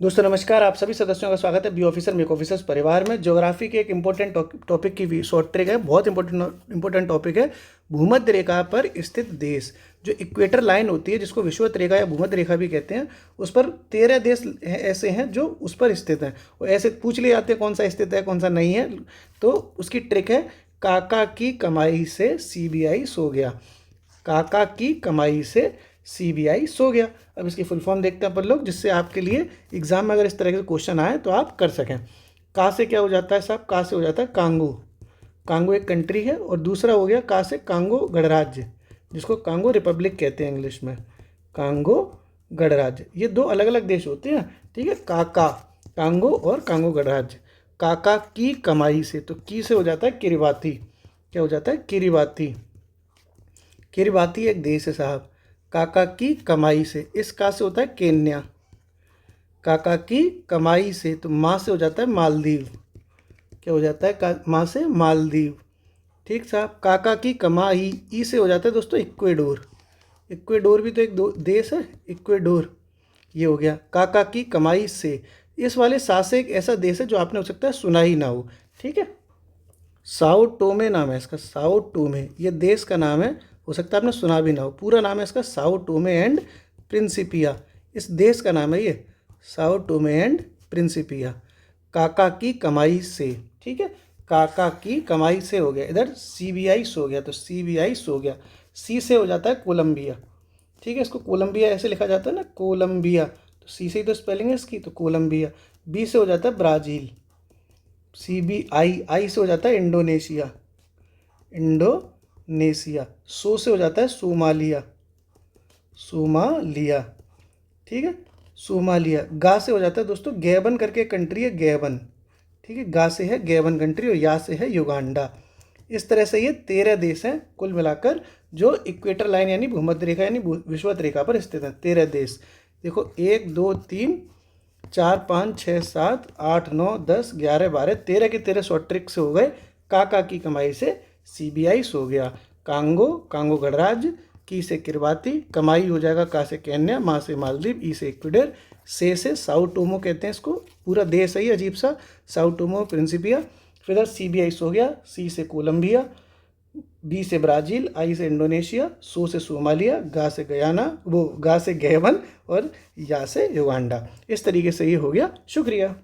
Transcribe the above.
दोस्तों नमस्कार, आप सभी सदस्यों का स्वागत है बी ऑफिसर मेक ऑफिसर्स परिवार में। ज्योग्राफी के एक इंपॉर्टेंट टॉपिक की शॉर्ट ट्रिक है, बहुत इंपॉर्टेंट टॉपिक है। भूमध्य रेखा पर स्थित देश, जो इक्वेटर लाइन होती है जिसको विषुवत रेखा या भूमध्य रेखा भी कहते हैं, उस पर 13 देश ऐसे हैं जो उस पर स्थित हैं। और ऐसे पूछ लिए जाते हैं कौन सा स्थित है कौन सा नहीं है, तो उसकी ट्रिक है काका की कमाई से सीबीआई सो गया। काका की कमाई से सीबीआई सो गया। अब इसकी फुल फॉर्म देखते हैं अपन लोग, जिससे आपके लिए एग्जाम में अगर इस तरह के क्वेश्चन आए तो आप कर सकें। का से क्या हो जाता है साहब? का से हो जाता है कांगो। कांगो एक कंट्री है। और दूसरा हो गया का से कांगो गणराज्य, जिसको कांगो रिपब्लिक कहते हैं इंग्लिश में, कांगो गणराज्य। ये दो अलग अलग देश होते हैं, ठीक है। काका कांगो और कांगो गणराज्य। काका की कमाई से, तो की से हो जाता है किरिबाती। क्या हो जाता है? किरिबाती। किरिबाती एक देश है साहब। काका की कमाई से, इस का से होता है केन्या। काका की कमाई से, तो माँ से हो जाता है मालदीव। क्या हो जाता है? माँ से मालदीव। ठीक साहब। काका की कमाई, ई से हो जाता है दोस्तों इक्वेडोर। इक्वेडोर भी तो एक देश है, इक्वेडोर। ये हो गया काका की कमाई से। इस वाले सा से एक ऐसा देश है जो आपने हो सकता है सुना ही ना हो, ठीक है। साओ टोमे नाम है इसका, साओ टोमे ये देश का नाम है। हो सकता है आपने सुना भी ना हो। पूरा नाम है इसका साओ टोमे एंड प्रिंसिपिया। इस देश का नाम है ये, साओ टोमे एंड प्रिंसिपिया। काका की कमाई से, ठीक है। काका की कमाई से हो गया। इधर सीबीआई सो गया, तो सीबीआई सो गया। सी से हो जाता है कोलंबिया, ठीक है। इसको कोलंबिया ऐसे लिखा जाता है ना, कोलंबिया। तो सी से ही तो स्पेलिंग है इसकी, तो कोलंबिया। बी से हो जाता है ब्राज़ील। सीबीआई। आई से हो जाता है इंडोनेशिया, इंडोनेशिया। सो से हो जाता है सोमालिया, सोमालिया, ठीक है। सोमालिया। गा से हो जाता है दोस्तों गैबन करके कंट्री है, गैबन, ठीक है। गा से है गैबन कंट्री और या से है युगांडा। इस तरह से ये 13 देश हैं कुल मिलाकर जो इक्वेटर लाइन यानी भूमध्य रेखा यानी विषुवत रेखा पर स्थित हैं। 13 देश देखो, 1 2 3 4 5 6 7 8 9 10 11 12 13 के 13 शॉर्ट ट्रिक से हो गए। काका की कमाई से सीबीआई सो गया। कांगो, कांगो गणराज्य। की से किरबाती, कमाई हो जाएगा का से केन्या, माँ से मालदीव, ई से इक्वेडर, से साउ टोमो कहते हैं इसको, पूरा देश है ही अजीब सा, साउ टोमो प्रिंसिपिया। फिर सीबीआई सो गया। सी से कोलंबिया, बी से ब्राज़ील, आई से इंडोनेशिया, सो से सोमालिया, गा से गयाना, वो गा से गैबन और या से युगांडा। इस तरीके से ये हो गया। शुक्रिया।